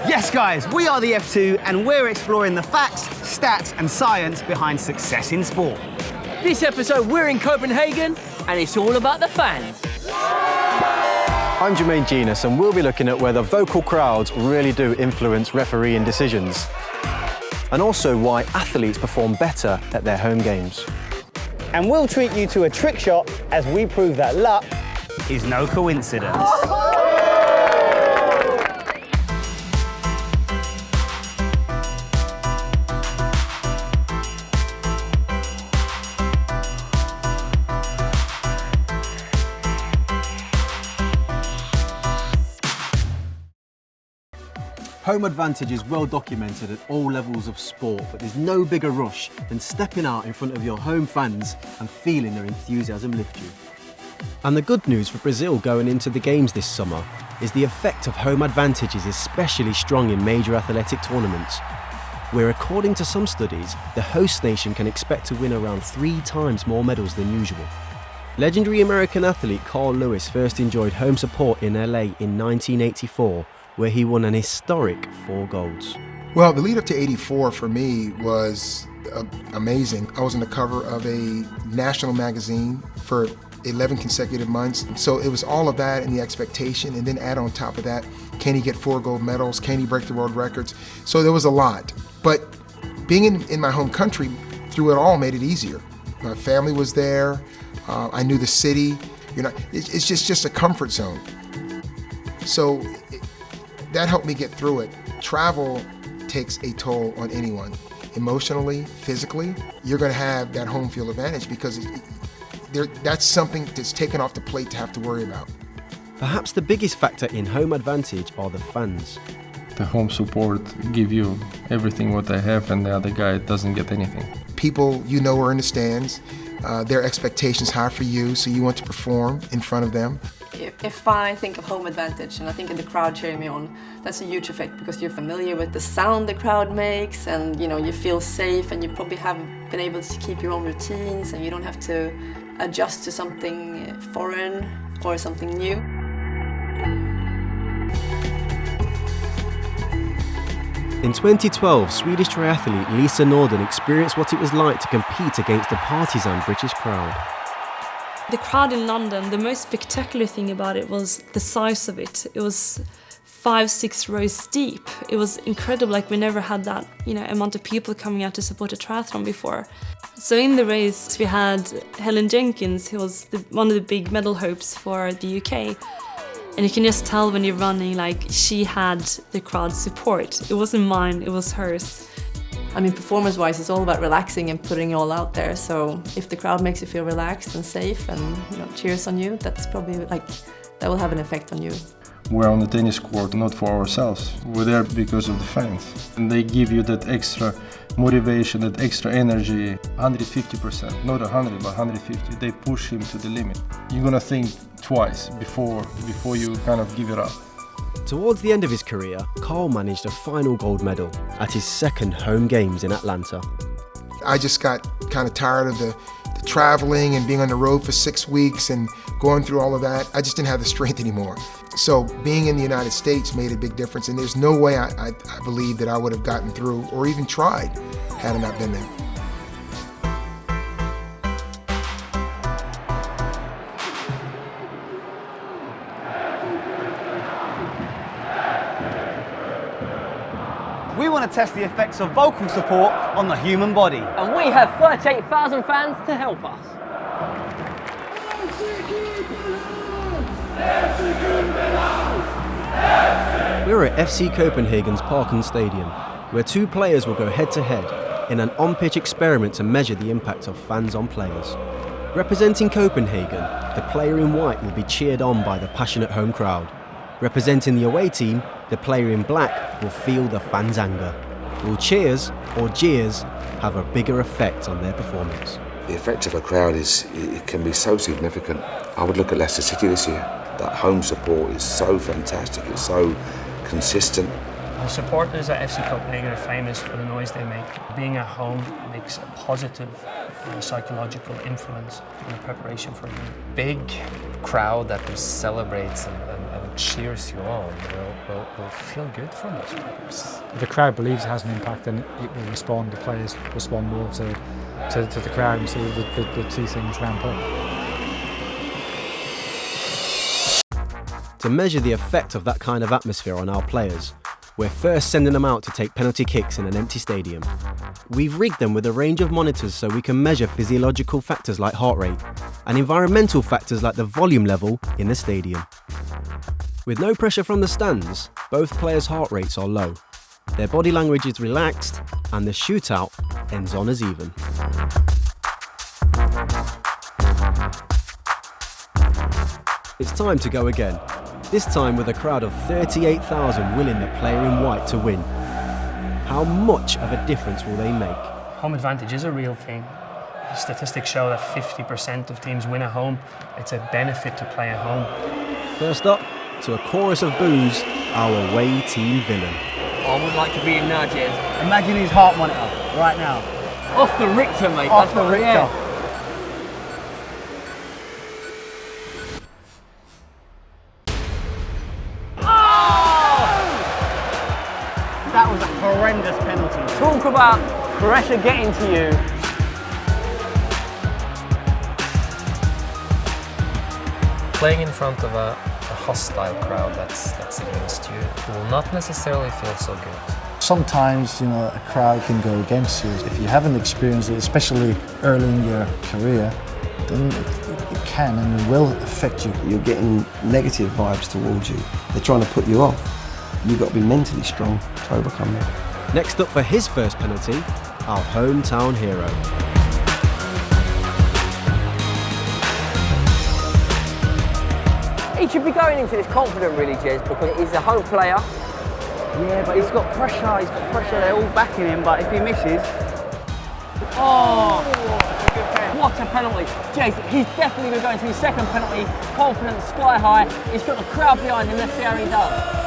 Yes, guys, we are the F2 and we're exploring the facts, stats and science behind success in sport. This episode, we're in Copenhagen and it's all about the fans. I'm Jermaine Genus and we'll be looking at whether vocal crowds really do influence refereeing decisions. And also why athletes perform better at their home games. And we'll treat you to a trick shot as we prove that luck is no coincidence. Home advantage is well documented at all levels of sport, but there's no bigger rush than stepping out in front of your home fans and feeling their enthusiasm lift you. And the good news for Brazil going into the games this summer is the effect of home advantage is especially strong in major athletic tournaments, where according to some studies, the host nation can expect to win around 3 times more medals than usual. Legendary American athlete Carl Lewis first enjoyed home support in LA in 1984, where he won an historic 4 golds. Well, the lead up to '84 for me was amazing. I was on the cover of a national magazine for 11 consecutive months. So it was all of that and the expectation, and then add on top of that, can he get 4 gold medals? Can he break the world records? So there was a lot. But being in my home country through it all made it easier. My family was there. I knew the city. It's just a comfort zone. So that helped me get through it. Travel takes a toll on anyone. Emotionally, physically, you're gonna have that home field advantage because that's something that's taken off the plate to have to worry about. Perhaps the biggest factor in home advantage are the fans. The home support give you everything what they have and the other guy doesn't get anything. People are in the stands, their expectations high for you, so you want to perform in front of them. If I think of home advantage and I think of the crowd cheering me on, that's a huge effect because you're familiar with the sound the crowd makes and you feel safe and you probably have been able to keep your own routines and you don't have to adjust to something foreign or something new. In 2012, Swedish triathlete Lisa Norden experienced what it was like to compete against a partisan British crowd. The crowd in London, the most spectacular thing about it was the size of it. It was 5-6 rows deep. It was incredible, like we never had that, amount of people coming out to support a triathlon before. So in the race we had Helen Jenkins, who was one of the big medal hopes for the UK. And you can just tell when you're running, like she had the crowd support. It wasn't mine, it was hers. Performance-wise, it's all about relaxing and putting it all out there. So if the crowd makes you feel relaxed and safe and cheers on you, that's probably that will have an effect on you. We're on the tennis court not for ourselves. We're there because of the fans. And they give you that extra motivation, that extra energy. 150%, not 100, but 150. They push him to the limit. You're gonna think twice before you kind of give it up. Towards the end of his career, Carl managed a final gold medal at his second home games in Atlanta. I just got kind of tired of the traveling and being on the road for 6 weeks and going through all of that. I just didn't have the strength anymore. So being in the United States made a big difference, and there's no way I believe that I would have gotten through or even tried had I not been there. We want to test the effects of vocal support on the human body. And we have 38,000 fans to help us. We're at FC Copenhagen's Parken Stadium, where 2 players will go head-to-head in an on-pitch experiment to measure the impact of fans on players. Representing Copenhagen, the player in white will be cheered on by the passionate home crowd. Representing the away team, the player in black will feel the fans' anger. Will cheers or jeers have a bigger effect on their performance? The effect of a crowd it can be so significant. I would look at Leicester City this year. That home support is so fantastic, it's so consistent. The supporters at FC Copenhagen are famous for the noise they make. Being at home makes a positive psychological influence in the preparation for a game. Big crowd that celebrates and cheers you on will feel good for most players. If the crowd believes it has an impact, then it will respond. The players respond more to the crowd, and so the two things ramp up. To measure the effect of that kind of atmosphere on our players, we're first sending them out to take penalty kicks in an empty stadium. We've rigged them with a range of monitors so we can measure physiological factors like heart rate and environmental factors like the volume level in the stadium. With no pressure from the stands, both players' heart rates are low. Their body language is relaxed and the shootout ends on as even. It's time to go again. This time with a crowd of 38,000 willing the player in white to win. How much of a difference will they make? Home advantage is a real thing. Statistics show that 50% of teams win at home. It's a benefit to play at home. First up, to a chorus of boos, our away team villain. I would like to be in now, Jez. Imagine his heart monitor right now. Off the Richter, mate. Off the Richter. Yeah. That was a horrendous penalty. Talk about pressure getting to you. Playing in front of a hostile crowd that's against you will not necessarily feel so good. Sometimes, a crowd can go against you. If you haven't experienced it, especially early in your career, then it can and it will affect you. You're getting negative vibes towards you. They're trying to put you off. You've got to be mentally strong to overcome that. Next up for his first penalty, our hometown hero. He should be going into this confident, really, Jez, because he's a home player. Yeah, but he's got pressure. He's got pressure. They're all backing him, but if he misses... Oh! What a penalty. Jez, he's definitely going to go into his second penalty. Confidence sky high. He's got the crowd behind him. Let's see how he does.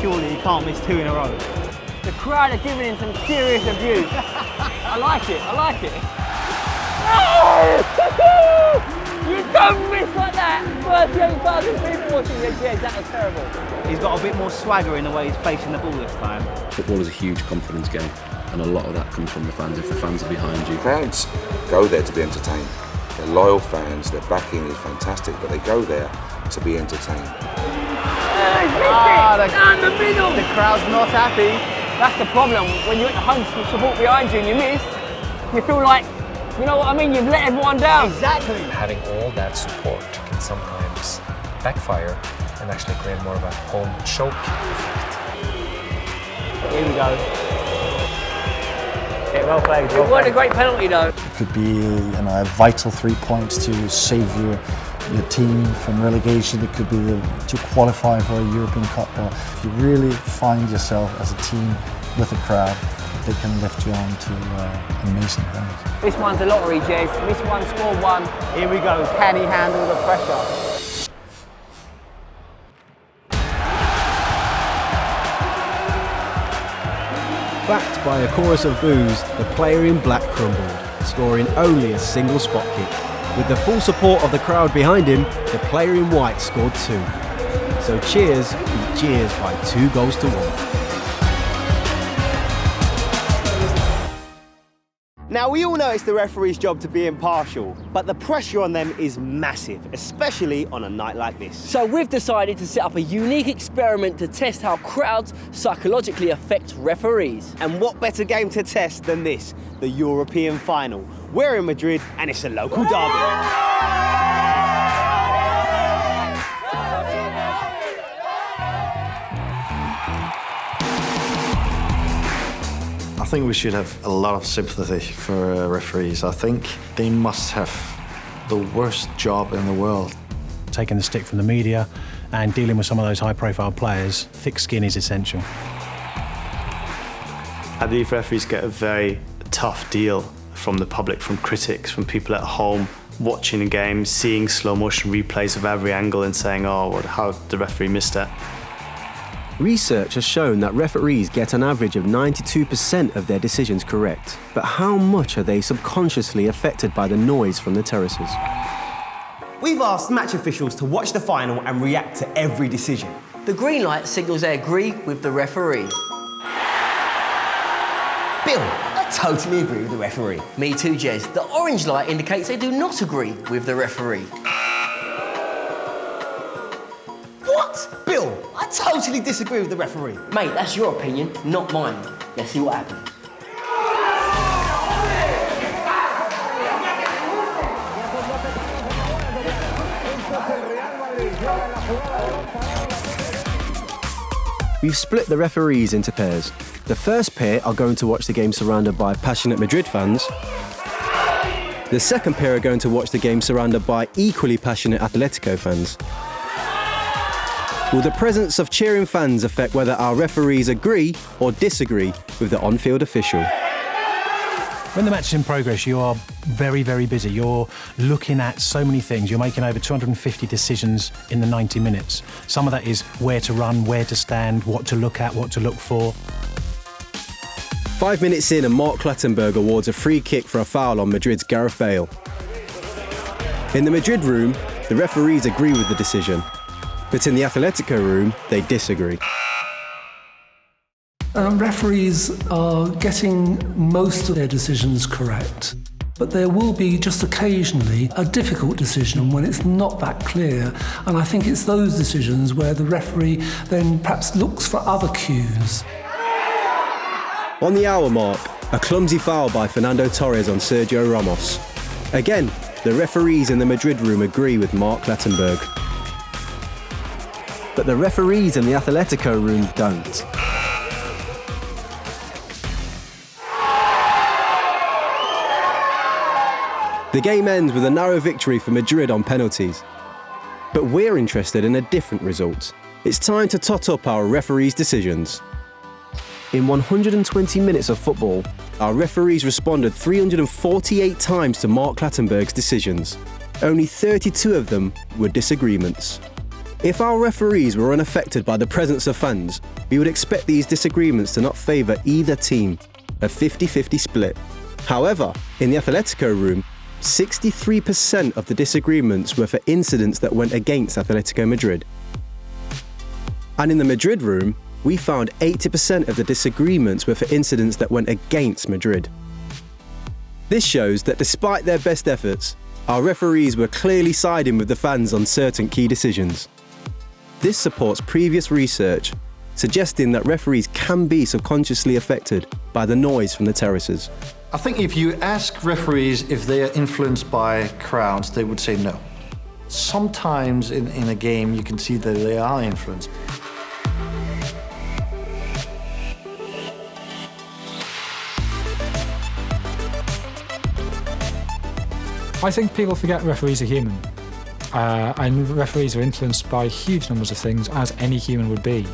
Surely he can't miss two in a row. The crowd are giving him some serious abuse. I like it. No! You don't miss like that! 38,000 people watching this, Jez. That was terrible. He's got a bit more swagger in the way he's placing the ball this time. Football is a huge confidence game, and a lot of that comes from the fans. If the fans are behind you. Crowds go there to be entertained. They're loyal fans, their backing is fantastic, but they go there to be entertained. Down the middle! The crowd's not happy. That's the problem. When you're at the home support behind you and you miss, you feel like, you know what I mean, you've let everyone down. Exactly. Having all that support can sometimes backfire and actually create more of a home choke effect. Here we go. Yeah, well played. It was a great penalty though. It could be a vital 3 points to save your team from relegation. It could be to qualify for a European Cup. Or if you really find yourself as a team with a crowd, they can lift you on to amazing things. This one's a lottery, Jez. This one scored one. Here we go. Can he handle the pressure? Backed by a chorus of boos, the player in black crumbled, scoring only a single spot kick. With the full support of the crowd behind him, the player in white scored 2. So cheers beat jeers by 2 goals to 1. Now, we all know it's the referee's job to be impartial, but the pressure on them is massive, especially on a night like this. So we've decided to set up a unique experiment to test how crowds psychologically affect referees. And what better game to test than this, the European final? We're in Madrid and it's a local derby. I think we should have a lot of sympathy for referees. I think they must have the worst job in the world. Taking the stick from the media and dealing with some of those high-profile players, thick skin is essential. I believe referees get a very tough deal from the public, from critics, from people at home watching a game, seeing slow-motion replays of every angle and saying, oh, how the referee missed it. Research has shown that referees get an average of 92% of their decisions correct. But how much are they subconsciously affected by the noise from the terraces? We've asked match officials to watch the final and react to every decision. The green light signals they agree with the referee. Bill, I totally agree with the referee. Me too, Jez. The orange light indicates they do not agree with the referee. What? Bill, I totally disagree with the referee. Mate, that's your opinion, not mine. Let's see what happens. We've split the referees into pairs. The first pair are going to watch the game surrounded by passionate Madrid fans. The second pair are going to watch the game surrounded by equally passionate Atletico fans. Will the presence of cheering fans affect whether our referees agree or disagree with the on-field official? When the match is in progress, you are very, very busy. You're looking at so many things. You're making over 250 decisions in the 90 minutes. Some of that is where to run, where to stand, what to look at, what to look for. 5 minutes in and Mark Clattenburg awards a free kick for a foul on Madrid's Gareth Bale. In the Madrid room, the referees agree with the decision, but in the Atletico room, they disagree. Referees are getting most of their decisions correct, but there will be just occasionally a difficult decision when it's not that clear, and I think it's those decisions where the referee then perhaps looks for other cues. On the hour mark, a clumsy foul by Fernando Torres on Sergio Ramos. Again, the referees in the Madrid room agree with Mark Clattenburg. But the referees in the Atletico room don't. The game ends with a narrow victory for Madrid on penalties. But we're interested in a different result. It's time to tot up our referees' decisions. In 120 minutes of football, our referees responded 348 times to Mark Clattenburg's decisions. Only 32 of them were disagreements. If our referees were unaffected by the presence of fans, we would expect these disagreements to not favour either team, a 50-50 split. However, in the Atletico room, 63% of the disagreements were for incidents that went against Atletico Madrid. And in the Madrid room, we found 80% of the disagreements were for incidents that went against Madrid. This shows that despite their best efforts, our referees were clearly siding with the fans on certain key decisions. This supports previous research suggesting that referees can be subconsciously affected by the noise from the terraces. I think if you ask referees if they are influenced by crowds, they would say no. Sometimes in a game you can see that they are influenced. I think people forget referees are human. And referees are influenced by huge numbers of things, as any human would be.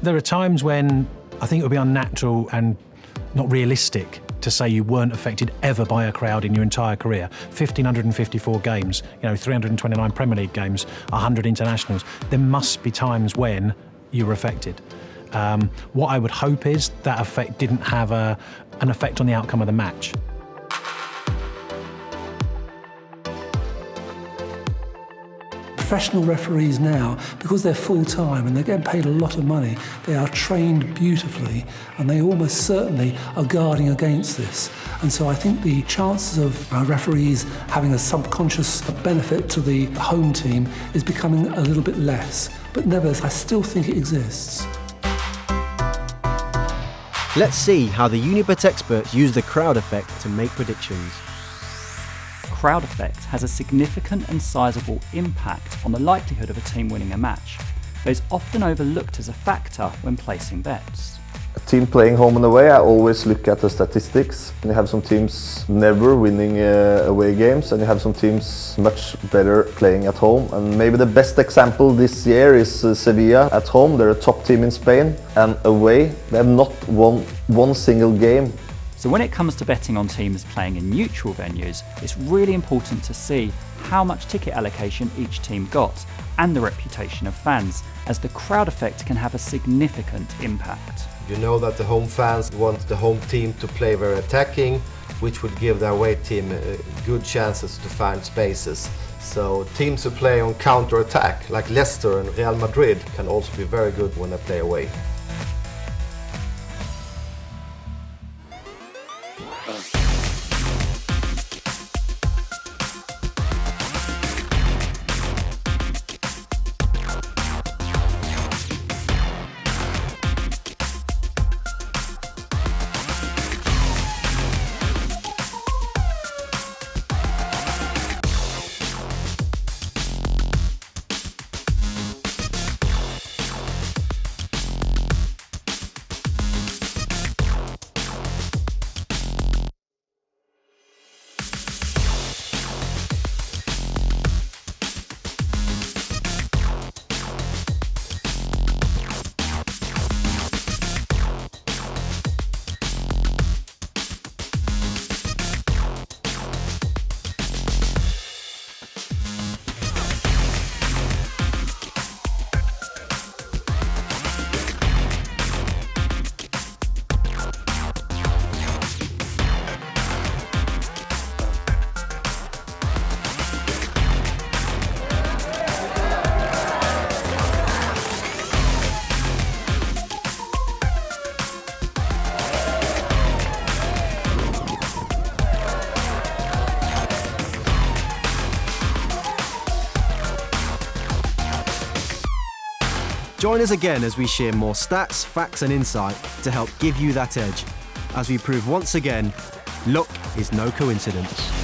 There are times when I think it would be unnatural and not realistic to say you weren't affected ever by a crowd in your entire career. 1,554 games, 329 Premier League games, 100 internationals. There must be times when you were affected. What I would hope is that effect didn't have an effect on the outcome of the match. Professional referees now, because they're full-time and they're getting paid a lot of money, they are trained beautifully and they almost certainly are guarding against this. And so I think the chances of referees having a subconscious benefit to the home team is becoming a little bit less. But nevertheless, I still think it exists. Let's see how the Unibet experts use the crowd effect to make predictions. Crowd effect has a significant and sizable impact on the likelihood of a team winning a match, but is often overlooked as a factor when placing bets. A team playing home and away, I always look at the statistics. You have some teams never winning away games, and you have some teams much better playing at home. And maybe the best example this year is Sevilla at home. They're a top team in Spain, and away they have not won one single game. So when it comes to betting on teams playing in neutral venues, it's really important to see how much ticket allocation each team got and the reputation of fans, as the crowd effect can have a significant impact. You know that the home fans want the home team to play very attacking, which would give the away team good chances to find spaces. So teams who play on counter-attack, like Leicester and Real Madrid, can also be very good when they play away. Join us again as we share more stats, facts and insight to help give you that edge. As we prove once again, luck is no coincidence.